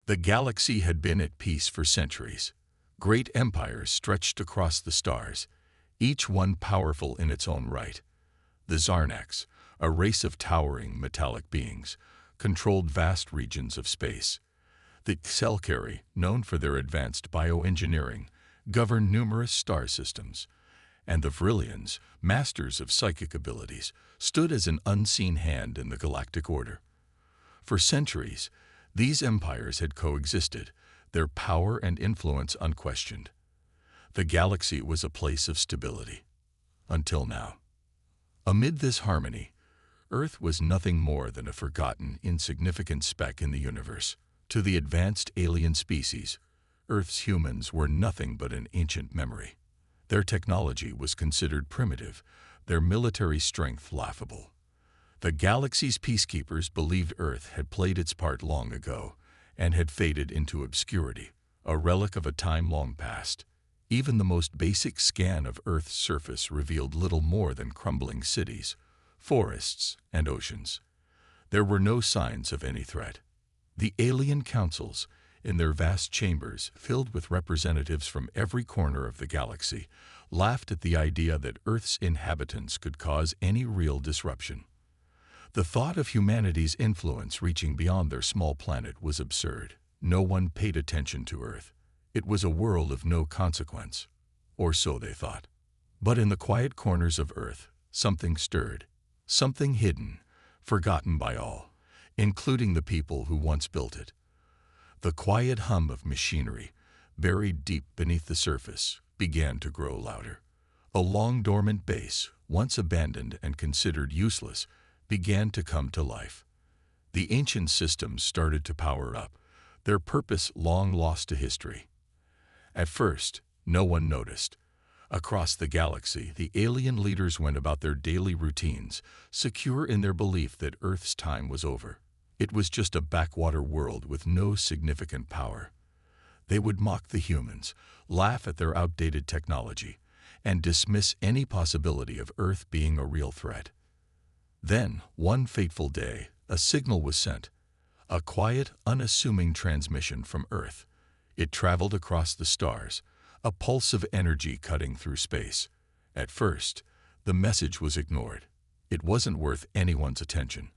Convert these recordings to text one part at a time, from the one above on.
The galaxy had been at peace for centuries. Great empires stretched across the stars, each one powerful in its own right. The Zarnax, a race of towering metallic beings, controlled vast regions of space. The Xelkari, known for their advanced bioengineering, governed numerous star systems. And the Vrillians, masters of psychic abilities, stood as an unseen hand in the galactic order. For centuries, these empires had coexisted, their power and influence unquestioned. The galaxy was a place of stability. Until now. Amid this harmony, Earth was nothing more than a forgotten, insignificant speck in the universe. To the advanced alien species, Earth's humans were nothing but an ancient memory. Their technology was considered primitive, their military strength laughable. The galaxy's peacekeepers believed Earth had played its part long ago and had faded into obscurity, a relic of a time long past. Even the most basic scan of Earth's surface revealed little more than crumbling cities, forests, and oceans. There were no signs of any threat. The alien councils, in their vast chambers filled with representatives from every corner of the galaxy, laughed at the idea that Earth's inhabitants could cause any real disruption. The thought of humanity's influence reaching beyond their small planet was absurd. No one paid attention to Earth. It was a world of no consequence, or so they thought. But in the quiet corners of Earth, something stirred, something hidden, forgotten by all, including the people who once built it. The quiet hum of machinery, buried deep beneath the surface, began to grow louder. A long dormant base, once abandoned and considered useless, began to come to life. The ancient systems started to power up, their purpose long lost to history. At first, no one noticed. Across the galaxy, the alien leaders went about their daily routines, secure in their belief that Earth's time was over. It was just a backwater world with no significant power. They would mock the humans, laugh at their outdated technology, and dismiss any possibility of Earth being a real threat. Then, one fateful day, a signal was sent, a quiet, unassuming transmission from Earth. It traveled across the stars, a pulse of energy cutting through space. At first, the message was ignored. It wasn't worth anyone's attention.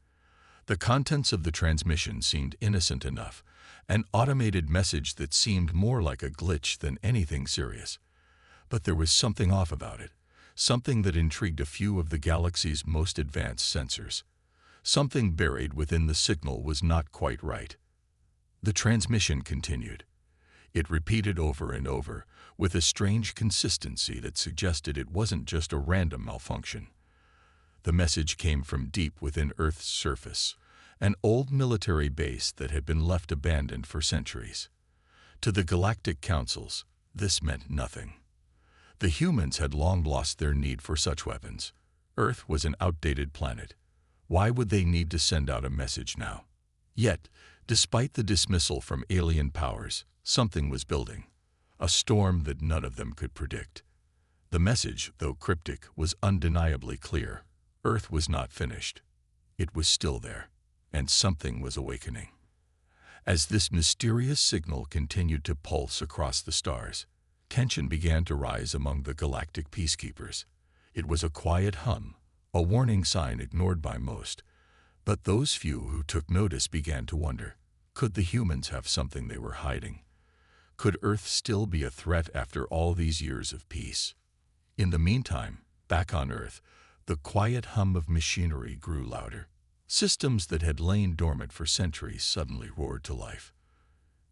The contents of the transmission seemed innocent enough, an automated message that seemed more like a glitch than anything serious. But there was something off about it, something that intrigued a few of the galaxy's most advanced sensors. Something buried within the signal was not quite right. The transmission continued. It repeated over and over, with a strange consistency that suggested it wasn't just a random malfunction. The message came from deep within Earth's surface, an old military base that had been left abandoned for centuries. To the galactic councils, this meant nothing. The humans had long lost their need for such weapons. Earth was an outdated planet. Why would they need to send out a message now? Yet, despite the dismissal from alien powers, something was building. A storm that none of them could predict. The message, though cryptic, was undeniably clear. Earth was not finished. It was still there, and something was awakening. As this mysterious signal continued to pulse across the stars, tension began to rise among the galactic peacekeepers. It was a quiet hum, a warning sign ignored by most. But those few who took notice began to wonder, could the humans have something they were hiding? Could Earth still be a threat after all these years of peace? In the meantime, back on Earth, the quiet hum of machinery grew louder. Systems that had lain dormant for centuries suddenly roared to life.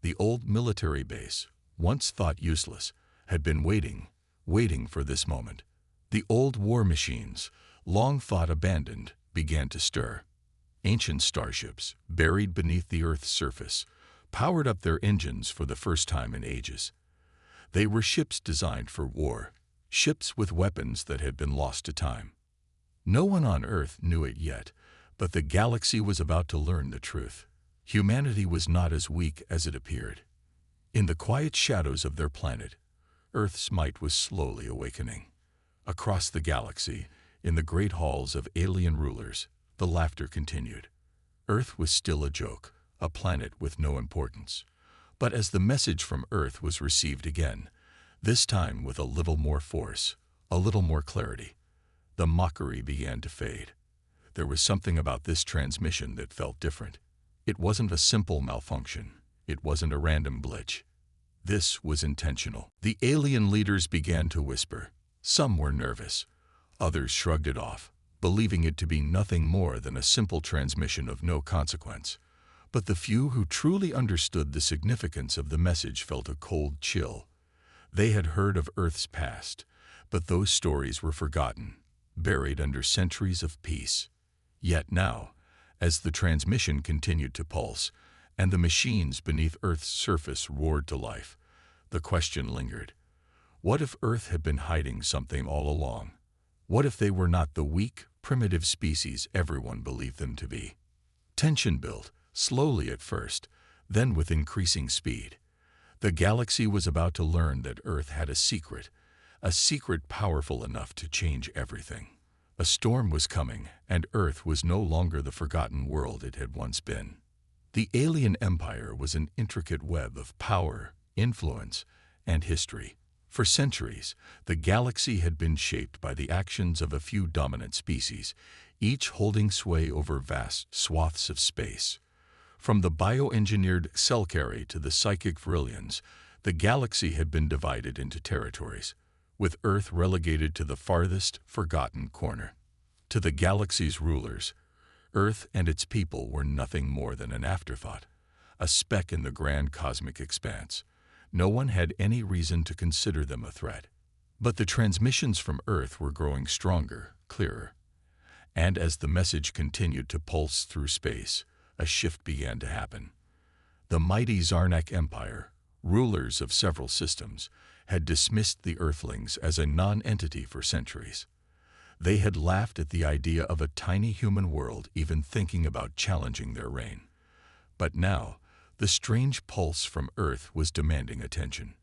The old military base, once thought useless, had been waiting for this moment. The old war machines, long thought abandoned, began to stir. Ancient starships, buried beneath the Earth's surface, powered up their engines for the first time in ages. They were ships designed for war, ships with weapons that had been lost to time. No one on Earth knew it yet, but the galaxy was about to learn the truth. Humanity was not as weak as it appeared. In the quiet shadows of their planet, Earth's might was slowly awakening. Across the galaxy, in the great halls of alien rulers, the laughter continued. Earth was still a joke, a planet with no importance. But as the message from Earth was received again, this time with a little more force, a little more clarity, the mockery began to fade. There was something about this transmission that felt different. It wasn't a simple malfunction. It wasn't a random glitch. This was intentional. The alien leaders began to whisper. Some were nervous. Others shrugged it off, believing it to be nothing more than a simple transmission of no consequence. But the few who truly understood the significance of the message felt a cold chill. They had heard of Earth's past, but those stories were forgotten, buried under centuries of peace. Yet now, as the transmission continued to pulse, and the machines beneath Earth's surface roared to life, the question lingered. What if Earth had been hiding something all along? What if they were not the weak, primitive species everyone believed them to be? Tension built, slowly at first, then with increasing speed. The galaxy was about to learn that Earth had a secret powerful enough to change everything. A storm was coming, and Earth was no longer the forgotten world it had once been. The alien empire was an intricate web of power, influence, and history. For centuries, the galaxy had been shaped by the actions of a few dominant species, each holding sway over vast swaths of space. From the bioengineered Selkari to the psychic Vrillians, the galaxy had been divided into territories, with Earth relegated to the farthest, forgotten corner. To the galaxy's rulers, Earth and its people were nothing more than an afterthought, a speck in the grand cosmic expanse. No one had any reason to consider them a threat. But the transmissions from Earth were growing stronger, clearer. And as the message continued to pulse through space, a shift began to happen. The mighty Zarnak Empire, rulers of several systems, had dismissed the Earthlings as a non-entity for centuries. They had laughed at the idea of a tiny human world even thinking about challenging their reign. But now, the strange pulse from Earth was demanding attention.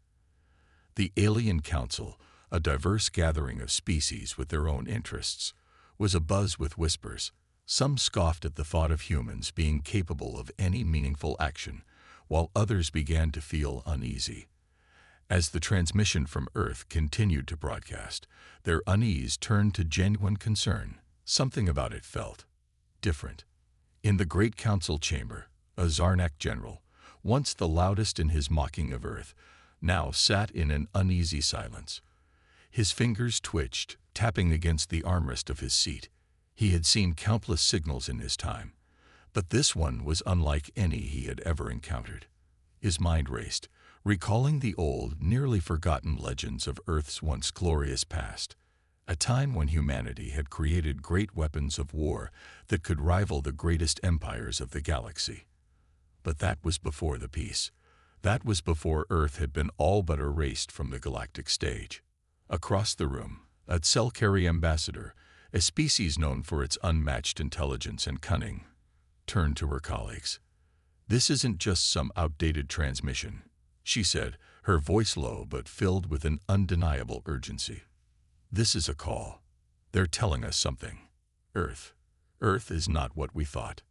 The Alien Council, a diverse gathering of species with their own interests, was abuzz with whispers. Some scoffed at the thought of humans being capable of any meaningful action, while others began to feel uneasy. As the transmission from Earth continued to broadcast, their unease turned to genuine concern. Something about it felt different. In the Great Council chamber, a Zarnak general, once the loudest in his mocking of Earth, now sat in an uneasy silence. His fingers twitched, tapping against the armrest of his seat. He had seen countless signals in his time, but this one was unlike any he had ever encountered. His mind raced, recalling the old, nearly forgotten legends of Earth's once glorious past, a time when humanity had created great weapons of war that could rival the greatest empires of the galaxy. But that was before the peace. That was before Earth had been all but erased from the galactic stage. Across the room, a Selkari ambassador, a species known for its unmatched intelligence and cunning, turned to her colleagues. "This isn't just some outdated transmission," she said, her voice low but filled with an undeniable urgency. "This is a call. They're telling us something. Earth is not what we thought."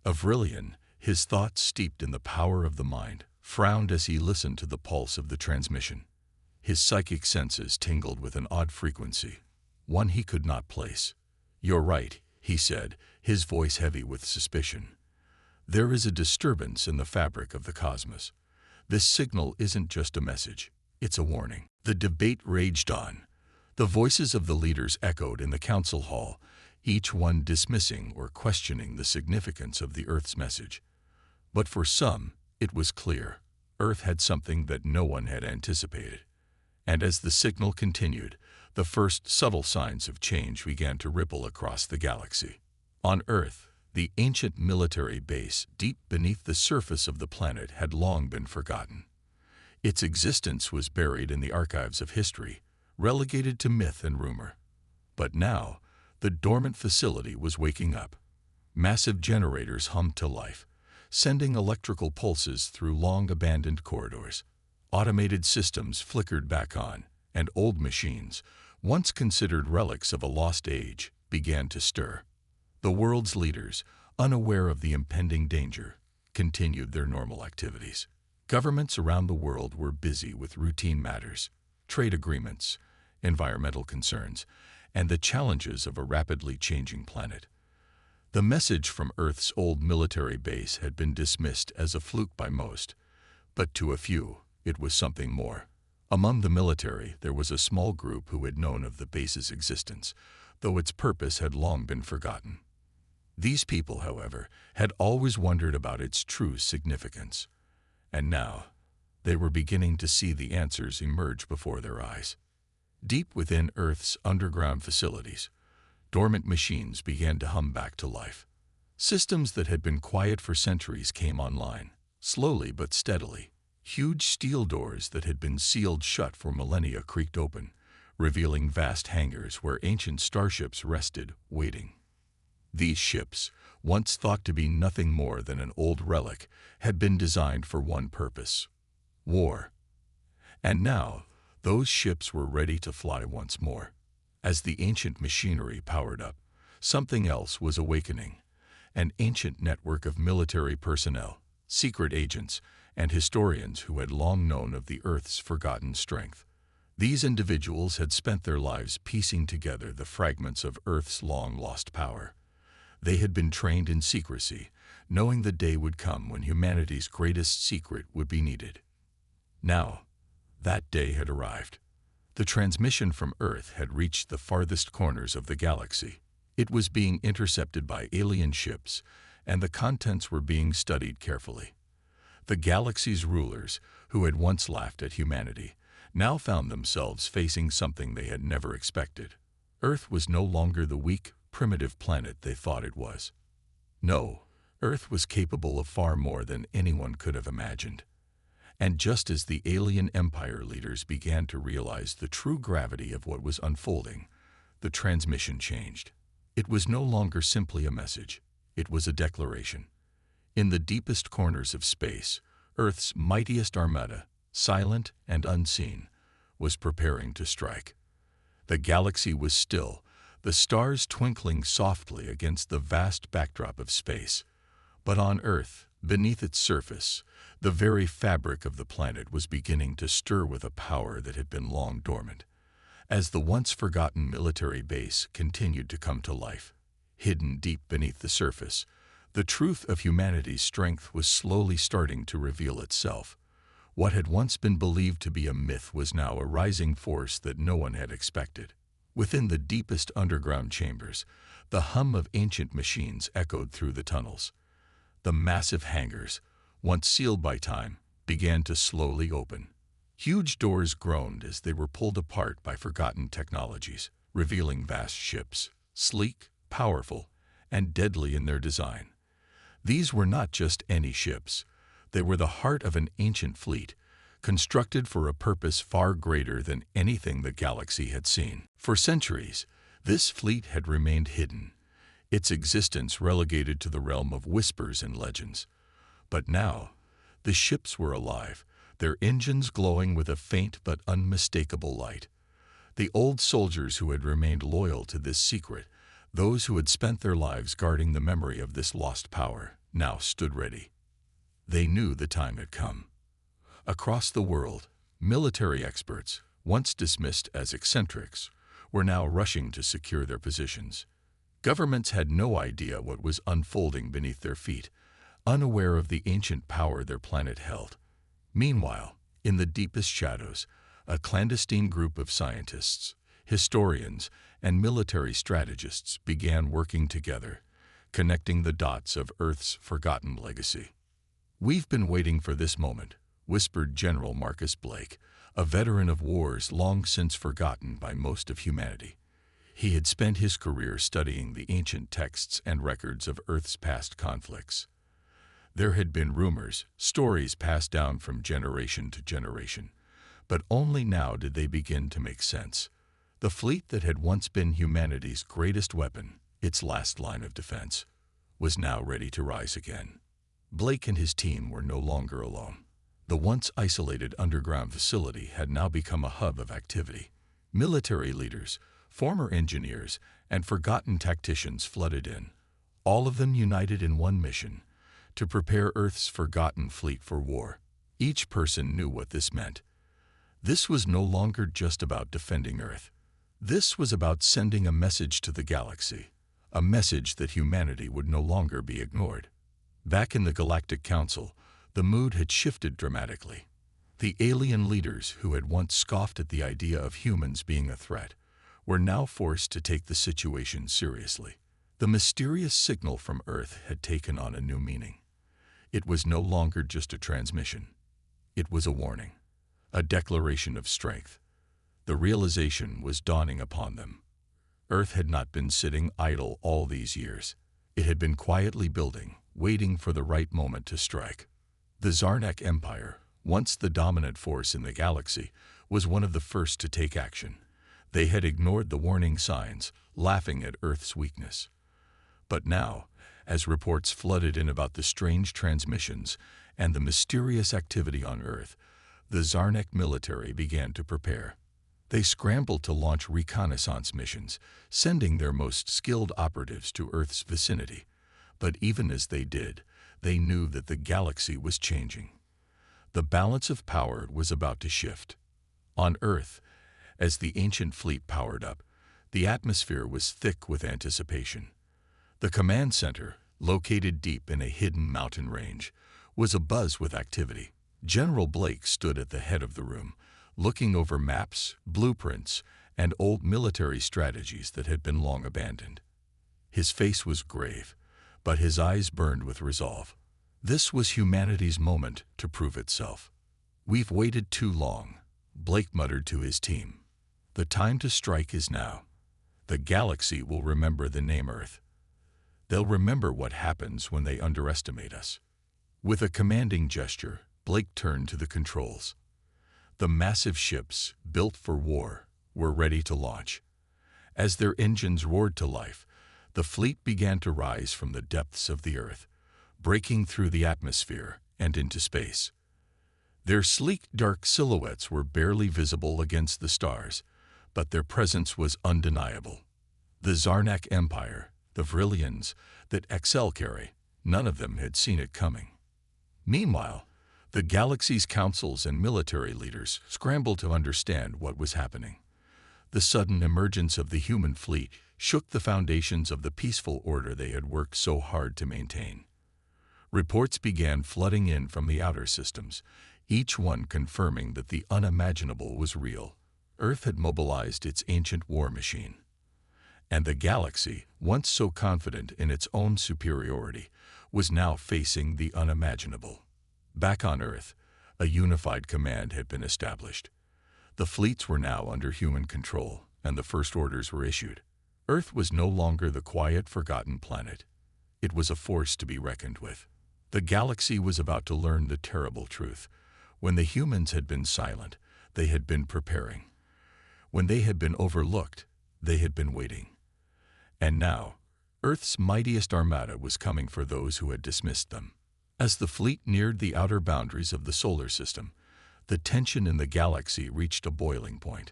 Avrilian, his thoughts steeped in the power of the mind, frowned as he listened to the pulse of the transmission. His psychic senses tingled with an odd frequency, one he could not place. "You're right," he said, his voice heavy with suspicion. "There is a disturbance in the fabric of the cosmos. This signal isn't just a message, it's a warning." The debate raged on. The voices of the leaders echoed in the council hall, each one dismissing or questioning the significance of the Earth's message. But for some, it was clear. Earth had something that no one had anticipated. And as the signal continued, the first subtle signs of change began to ripple across the galaxy. On Earth, the ancient military base deep beneath the surface of the planet had long been forgotten. Its existence was buried in the archives of history, relegated to myth and rumor. But now, the dormant facility was waking up. Massive generators hummed to life, sending electrical pulses through long-abandoned corridors. Automated systems flickered back on, and old machines, once considered relics of a lost age, began to stir. The world's leaders, unaware of the impending danger, continued their normal activities. Governments around the world were busy with routine matters, trade agreements, environmental concerns, and the challenges of a rapidly changing planet. The message from Earth's old military base had been dismissed as a fluke by most, but to a few, it was something more. Among the military, there was a small group who had known of the base's existence, though its purpose had long been forgotten. These people, however, had always wondered about its true significance, and now they were beginning to see the answers emerge before their eyes. Deep within Earth's underground facilities, dormant machines began to hum back to life. Systems that had been quiet for centuries came online, slowly but steadily. Huge steel doors that had been sealed shut for millennia creaked open, revealing vast hangars where ancient starships rested, waiting. These ships, once thought to be nothing more than an old relic, had been designed for one purpose: war. And now, those ships were ready to fly once more. As the ancient machinery powered up, something else was awakening: an ancient network of military personnel, secret agents, and historians who had long known of the Earth's forgotten strength. These individuals had spent their lives piecing together the fragments of Earth's long-lost power. They had been trained in secrecy, knowing the day would come when humanity's greatest secret would be needed. Now, that day had arrived. The transmission from Earth had reached the farthest corners of the galaxy. It was being intercepted by alien ships, and the contents were being studied carefully. The galaxy's rulers, who had once laughed at humanity, now found themselves facing something they had never expected. Earth was no longer the weak, primitive planet they thought it was. No, Earth was capable of far more than anyone could have imagined. And just as the alien empire leaders began to realize the true gravity of what was unfolding, the transmission changed. It was no longer simply a message. It was a declaration. In the deepest corners of space, Earth's mightiest armada, silent and unseen, was preparing to strike. The galaxy was still, the stars twinkling softly against the vast backdrop of space. But on Earth, beneath its surface, the very fabric of the planet was beginning to stir with a power that had been long dormant. As the once-forgotten military base continued to come to life, hidden deep beneath the surface, the truth of humanity's strength was slowly starting to reveal itself. What had once been believed to be a myth was now a rising force that no one had expected. Within the deepest underground chambers, the hum of ancient machines echoed through the tunnels. The massive hangars, once sealed by time, began to slowly open. Huge doors groaned as they were pulled apart by forgotten technologies, revealing vast ships, sleek, powerful, and deadly in their design. These were not just any ships. They were the heart of an ancient fleet, constructed for a purpose far greater than anything the galaxy had seen. For centuries, this fleet had remained hidden, its existence relegated to the realm of whispers and legends. But now, the ships were alive, their engines glowing with a faint but unmistakable light. The old soldiers who had remained loyal to this secret, those who had spent their lives guarding the memory of this lost power, now stood ready. They knew the time had come. Across the world, military experts, once dismissed as eccentrics, were now rushing to secure their positions. Governments had no idea what was unfolding beneath their feet, unaware of the ancient power their planet held. Meanwhile, in the deepest shadows, a clandestine group of scientists, historians, and military strategists began working together, connecting the dots of Earth's forgotten legacy. "We've been waiting for this moment," whispered General Marcus Blake, a veteran of wars long since forgotten by most of humanity. He had spent his career studying the ancient texts and records of Earth's past conflicts. There had been rumors, stories passed down from generation to generation, but only now did they begin to make sense. The fleet that had once been humanity's greatest weapon, its last line of defense, was now ready to rise again. Blake and his team were no longer alone. The once isolated underground facility had now become a hub of activity. Military leaders, former engineers, and forgotten tacticians flooded in, all of them united in one mission: to prepare Earth's forgotten fleet for war. Each person knew what this meant. This was no longer just about defending Earth. This was about sending a message to the galaxy, a message that humanity would no longer be ignored. Back in the Galactic Council, the mood had shifted dramatically. The alien leaders who had once scoffed at the idea of humans being a threat were now forced to take the situation seriously. The mysterious signal from Earth had taken on a new meaning. It was no longer just a transmission. It was a warning, a declaration of strength. The realization was dawning upon them. Earth had not been sitting idle all these years. It had been quietly building, waiting for the right moment to strike. The Zarnak Empire, once the dominant force in the galaxy, was one of the first to take action. They had ignored the warning signs, laughing at Earth's weakness. But now, as reports flooded in about the strange transmissions and the mysterious activity on Earth, the Zarnak military began to prepare. They scrambled to launch reconnaissance missions, sending their most skilled operatives to Earth's vicinity. But even as they did, they knew that the galaxy was changing. The balance of power was about to shift. On Earth, as the ancient fleet powered up, the atmosphere was thick with anticipation. The command center, located deep in a hidden mountain range, was abuzz with activity. General Blake stood at the head of the room, looking over maps, blueprints, and old military strategies that had been long abandoned. His face was grave, but his eyes burned with resolve. This was humanity's moment to prove itself. "We've waited too long," Blake muttered to his team. "The time to strike is now. The galaxy will remember the name Earth. They'll remember what happens when they underestimate us." With a commanding gesture, Blake turned to the controls. The massive ships, built for war, were ready to launch. As their engines roared to life, the fleet began to rise from the depths of the Earth, breaking through the atmosphere and into space. Their sleek, dark silhouettes were barely visible against the stars, but their presence was undeniable. The Zarnak Empire, the Vrillians, that Excelcarry, none of them had seen it coming. Meanwhile, the galaxy's councils and military leaders scrambled to understand what was happening. The sudden emergence of the human fleet shook the foundations of the peaceful order they had worked so hard to maintain. Reports began flooding in from the outer systems, each one confirming that the unimaginable was real. Earth had mobilized its ancient war machine. And the galaxy, once so confident in its own superiority, was now facing the unimaginable. Back on Earth, a unified command had been established. The fleets were now under human control, and the first orders were issued. Earth was no longer the quiet, forgotten planet. It was a force to be reckoned with. The galaxy was about to learn the terrible truth. When the humans had been silent, they had been preparing. When they had been overlooked, they had been waiting. And now, Earth's mightiest armada was coming for those who had dismissed them. As the fleet neared the outer boundaries of the solar system, the tension in the galaxy reached a boiling point.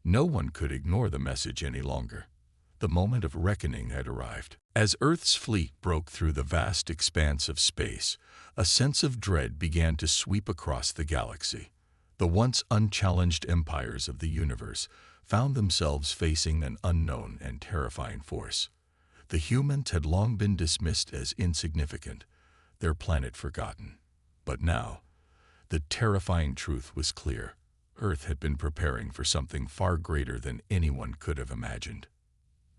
No one could ignore the message any longer. The moment of reckoning had arrived. As Earth's fleet broke through the vast expanse of space, a sense of dread began to sweep across the galaxy. The once unchallenged empires of the universe found themselves facing an unknown and terrifying force. The humans had long been dismissed as insignificant, their planet forgotten. But now, the terrifying truth was clear. Earth had been preparing for something far greater than anyone could have imagined.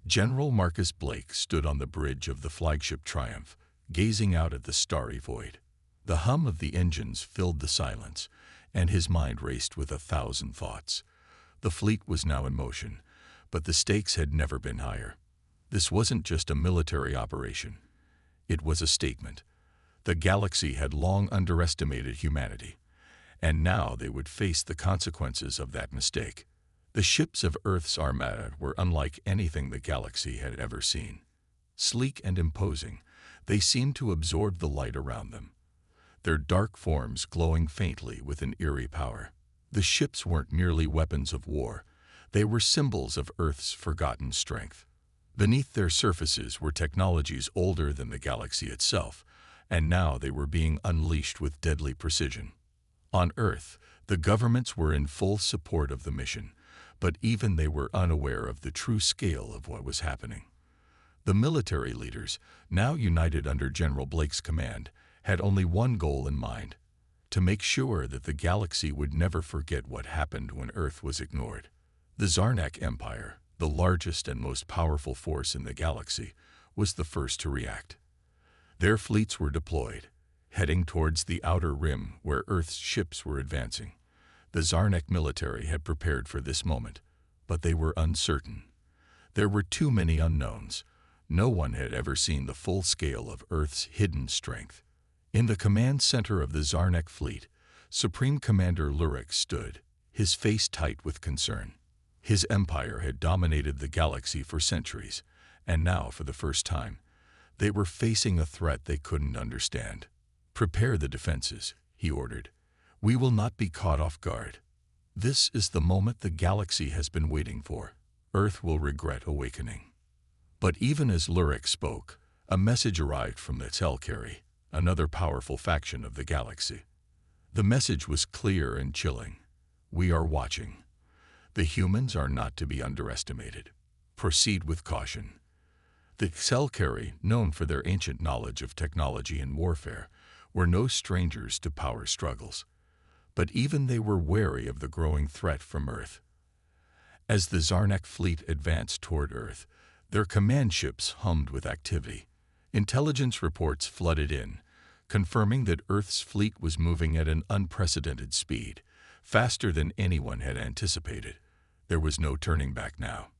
General Marcus Blake stood on the bridge of the flagship Triumph, gazing out at the starry void. The hum of the engines filled the silence, and his mind raced with 1,000 thoughts. The fleet was now in motion, but the stakes had never been higher. This wasn't just a military operation. It was a statement. The galaxy had long underestimated humanity, and now they would face the consequences of that mistake. The ships of Earth's Armada were unlike anything the galaxy had ever seen. Sleek and imposing, they seemed to absorb the light around them, their dark forms glowing faintly with an eerie power. The ships weren't merely weapons of war, they were symbols of Earth's forgotten strength. Beneath their surfaces were technologies older than the galaxy itself, and now they were being unleashed with deadly precision. On Earth, the governments were in full support of the mission, but even they were unaware of the true scale of what was happening. The military leaders, now united under General Blake's command, had only one goal in mind: to make sure that the galaxy would never forget what happened when Earth was ignored. The Zarnak Empire, the largest and most powerful force in the galaxy, was the first to react. Their fleets were deployed, heading towards the outer rim where Earth's ships were advancing. The Zarnak military had prepared for this moment, but they were uncertain. There were too many unknowns. No one had ever seen the full scale of Earth's hidden strength. In the command center of the Zarnak fleet, Supreme Commander Lurik stood, his face tight with concern. His empire had dominated the galaxy for centuries, and now, for the first time, they were facing a threat they couldn't understand. "Prepare the defenses," he ordered. "We will not be caught off guard. This is the moment the galaxy has been waiting for. Earth will regret awakening." But even as Lurik spoke, a message arrived from the Telkari, another powerful faction of the galaxy. The message was clear and chilling. "We are watching. The humans are not to be underestimated. Proceed with caution." The Telkari, known for their ancient knowledge of technology and warfare, were no strangers to power struggles. But even they were wary of the growing threat from Earth. As the Zarnak fleet advanced toward Earth, their command ships hummed with activity. Intelligence reports flooded in, confirming that Earth's fleet was moving at an unprecedented speed, faster than anyone had anticipated. There was no turning back now.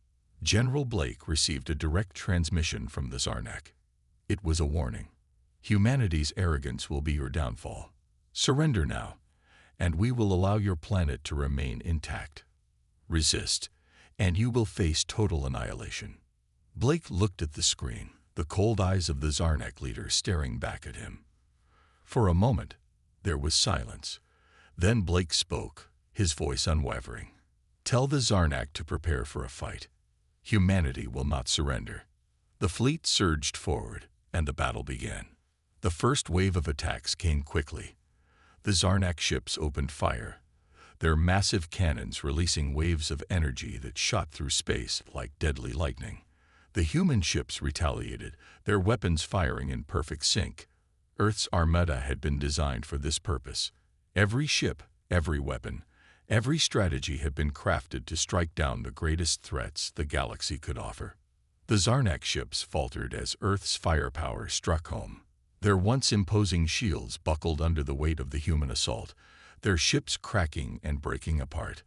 General Blake received a direct transmission from the Zarnak. It was a warning. "Humanity's arrogance will be your downfall. Surrender now, and we will allow your planet to remain intact. Resist, and you will face total annihilation." Blake looked at the screen, the cold eyes of the Zarnak leader staring back at him. For a moment, there was silence. Then Blake spoke, his voice unwavering. "Tell the Zarnak to prepare for a fight. Humanity will not surrender." The fleet surged forward, and the battle began. The first wave of attacks came quickly. The Zarnak ships opened fire, their massive cannons releasing waves of energy that shot through space like deadly lightning. The human ships retaliated, their weapons firing in perfect sync. Earth's Armada had been designed for this purpose. Every ship, every weapon, every strategy had been crafted to strike down the greatest threats the galaxy could offer. The Zarnak ships faltered as Earth's firepower struck home. Their once imposing shields buckled under the weight of the human assault, their ships cracking and breaking apart.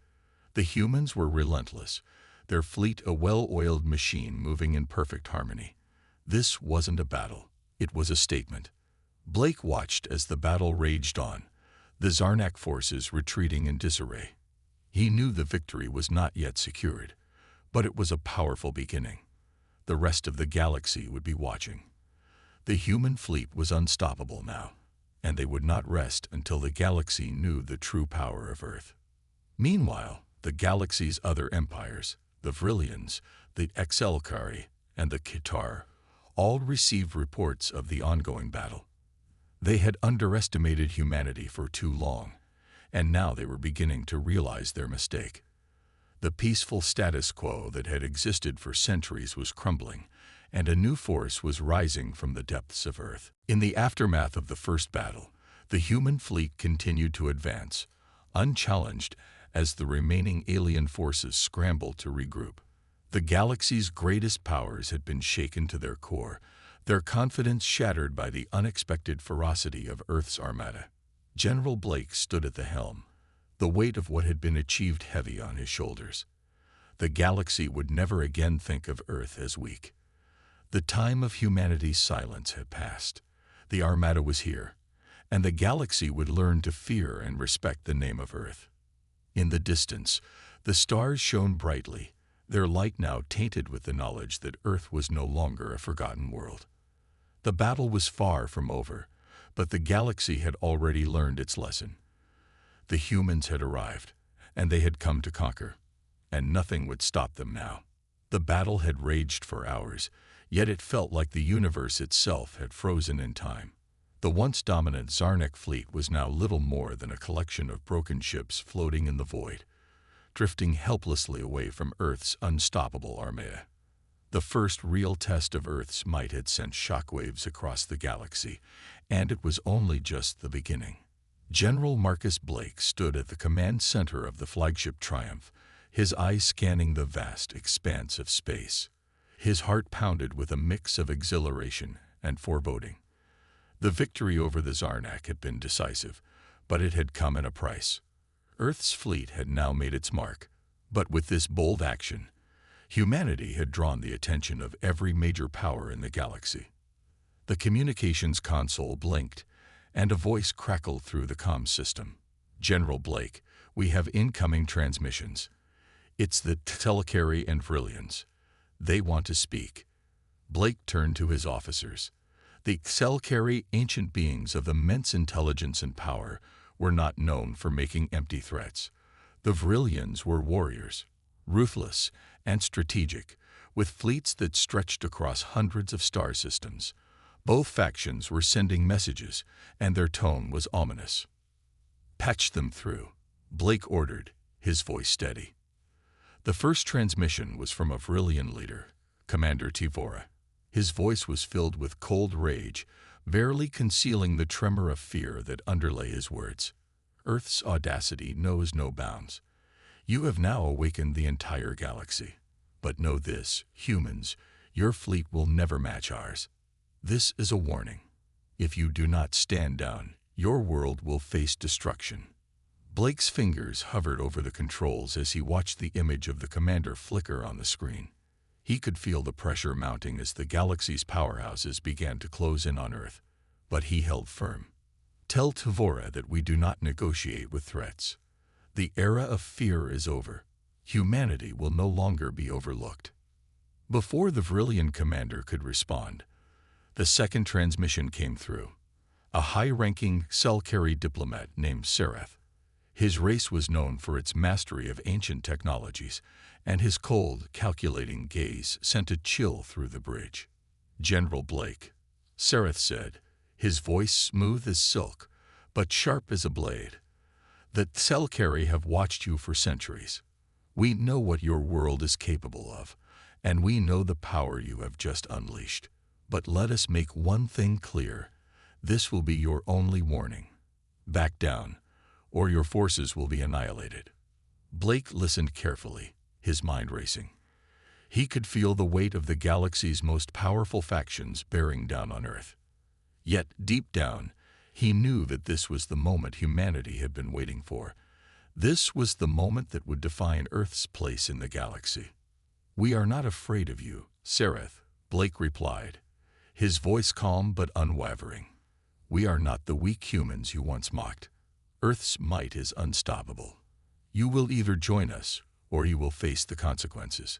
The humans were relentless, their fleet a well-oiled machine moving in perfect harmony. This wasn't a battle, it was a statement. Blake watched as the battle raged on, the Zarnak forces retreating in disarray. He knew the victory was not yet secured, but it was a powerful beginning. The rest of the galaxy would be watching. The human fleet was unstoppable now, and they would not rest until the galaxy knew the true power of Earth. Meanwhile, the galaxy's other empires, the Vrillians, the Exelkari, and the Kitar, all received reports of the ongoing battle. They had underestimated humanity for too long, and now they were beginning to realize their mistake. The peaceful status quo that had existed for centuries was crumbling, and a new force was rising from the depths of Earth. In the aftermath of the first battle, the human fleet continued to advance, unchallenged as the remaining alien forces scrambled to regroup. The galaxy's greatest powers had been shaken to their core, their confidence shattered by the unexpected ferocity of Earth's Armada. General Blake stood at the helm, the weight of what had been achieved heavy on his shoulders. The galaxy would never again think of Earth as weak. The time of humanity's silence had passed. The Armada was here, and the galaxy would learn to fear and respect the name of Earth. In the distance, the stars shone brightly, their light now tainted with the knowledge that Earth was no longer a forgotten world. The battle was far from over, but the galaxy had already learned its lesson. The humans had arrived, and they had come to conquer, and nothing would stop them now. The battle had raged for hours, yet it felt like the universe itself had frozen in time. The once dominant Zarnak fleet was now little more than a collection of broken ships floating in the void, drifting helplessly away from Earth's unstoppable Armada. The first real test of Earth's might had sent shockwaves across the galaxy, and it was only just the beginning. General Marcus Blake stood at the command center of the flagship Triumph, his eyes scanning the vast expanse of space. His heart pounded with a mix of exhilaration and foreboding. The victory over the Zarnak had been decisive, but it had come at a price. Earth's fleet had now made its mark, but with this bold action, humanity had drawn the attention of every major power in the galaxy. The communications console blinked, and a voice crackled through the comms system. "General Blake, we have incoming transmissions. It's the Telekari and Vrillians. They want to speak." Blake turned to his officers. The Telekari, ancient beings of immense intelligence and power, were not known for making empty threats. The Vrillians were warriors, ruthless and strategic, with fleets that stretched across hundreds of star systems. Both factions were sending messages, and their tone was ominous. "Patch them through," Blake ordered, his voice steady. The first transmission was from a Vrillian leader, Commander Tivora. His voice was filled with cold rage, barely concealing the tremor of fear that underlay his words. "Earth's audacity knows no bounds. You have now awakened the entire galaxy. But know this, humans, your fleet will never match ours. This is a warning. If you do not stand down, your world will face destruction." Blake's fingers hovered over the controls as he watched the image of the commander flicker on the screen. He could feel the pressure mounting as the galaxy's powerhouses began to close in on Earth, but he held firm. "Tell Tivora that we do not negotiate with threats. The era of fear is over. Humanity will no longer be overlooked." Before the Vrillian commander could respond, the second transmission came through. A high-ranking Telekari diplomat named Sereth. His race was known for its mastery of ancient technologies, and his cold, calculating gaze sent a chill through the bridge. "General Blake," Sereth said, his voice smooth as silk, but sharp as a blade. "The Telekari have watched you for centuries. We know what your world is capable of, and we know the power you have just unleashed. But let us make one thing clear. This will be your only warning. Back down, or your forces will be annihilated." Blake listened carefully, his mind racing. He could feel the weight of the galaxy's most powerful factions bearing down on Earth. Yet, deep down, he knew that this was the moment humanity had been waiting for. This was the moment that would define Earth's place in the galaxy. "We are not afraid of you, Sereth," Blake replied, his voice calm but unwavering. "We are not the weak humans you once mocked. Earth's might is unstoppable. You will either join us, or you will face the consequences."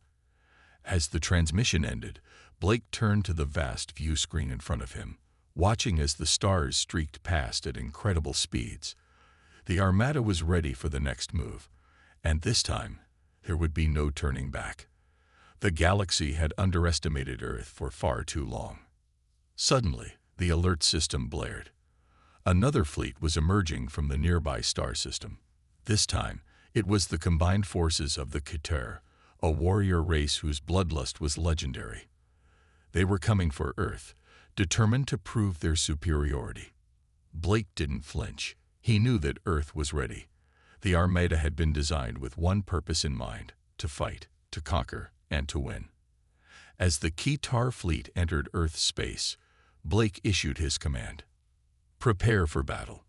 As the transmission ended, Blake turned to the vast view screen in front of him, watching as the stars streaked past at incredible speeds. The Armada was ready for the next move, and this time, there would be no turning back. The galaxy had underestimated Earth for far too long. Suddenly, the alert system blared. Another fleet was emerging from the nearby star system. This time, it was the combined forces of the Keter, a warrior race whose bloodlust was legendary. They were coming for Earth, determined to prove their superiority. Blake didn't flinch. He knew that Earth was ready. The Armada had been designed with one purpose in mind: to fight, to conquer, and to win. As the Keter fleet entered Earth's space, Blake issued his command: "Prepare for battle.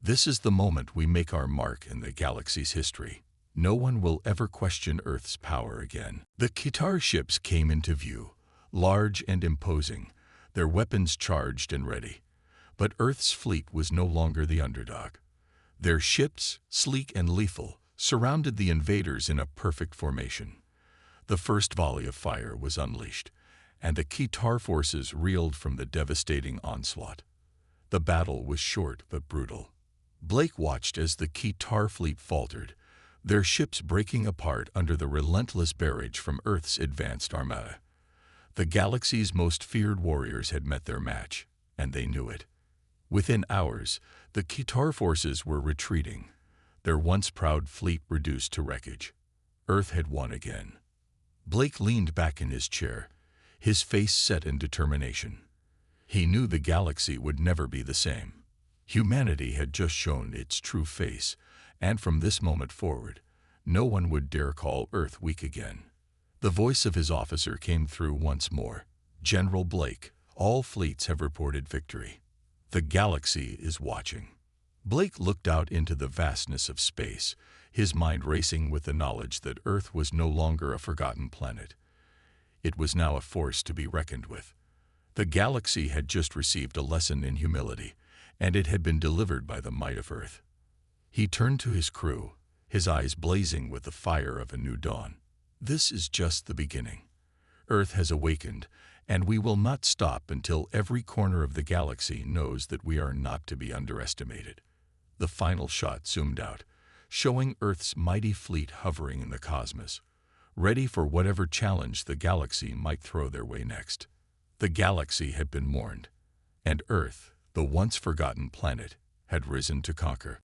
This is the moment we make our mark in the galaxy's history. No one will ever question Earth's power again." The Keter ships came into view, large and imposing, their weapons charged and ready. But Earth's fleet was no longer the underdog. Their ships, sleek and lethal, surrounded the invaders in a perfect formation. The first volley of fire was unleashed, and the Keter forces reeled from the devastating onslaught. The battle was short but brutal. Blake watched as the Keter fleet faltered, their ships breaking apart under the relentless barrage from Earth's advanced Armada. The galaxy's most feared warriors had met their match, and they knew it. Within hours, the Qatar forces were retreating, their once proud fleet reduced to wreckage. Earth had won again. Blake leaned back in his chair, his face set in determination. He knew the galaxy would never be the same. Humanity had just shown its true face, and from this moment forward, no one would dare call Earth weak again. The voice of his officer came through once more. "General Blake, all fleets have reported victory. The galaxy is watching." Blake looked out into the vastness of space, his mind racing with the knowledge that Earth was no longer a forgotten planet. It was now a force to be reckoned with. The galaxy had just received a lesson in humility, and it had been delivered by the might of Earth. He turned to his crew, his eyes blazing with the fire of a new dawn. "This is just the beginning. Earth has awakened, and we will not stop until every corner of the galaxy knows that we are not to be underestimated." The final shot zoomed out, showing Earth's mighty fleet hovering in the cosmos, ready for whatever challenge the galaxy might throw their way next. The galaxy had been warned, and Earth, the once forgotten planet, had risen to conquer.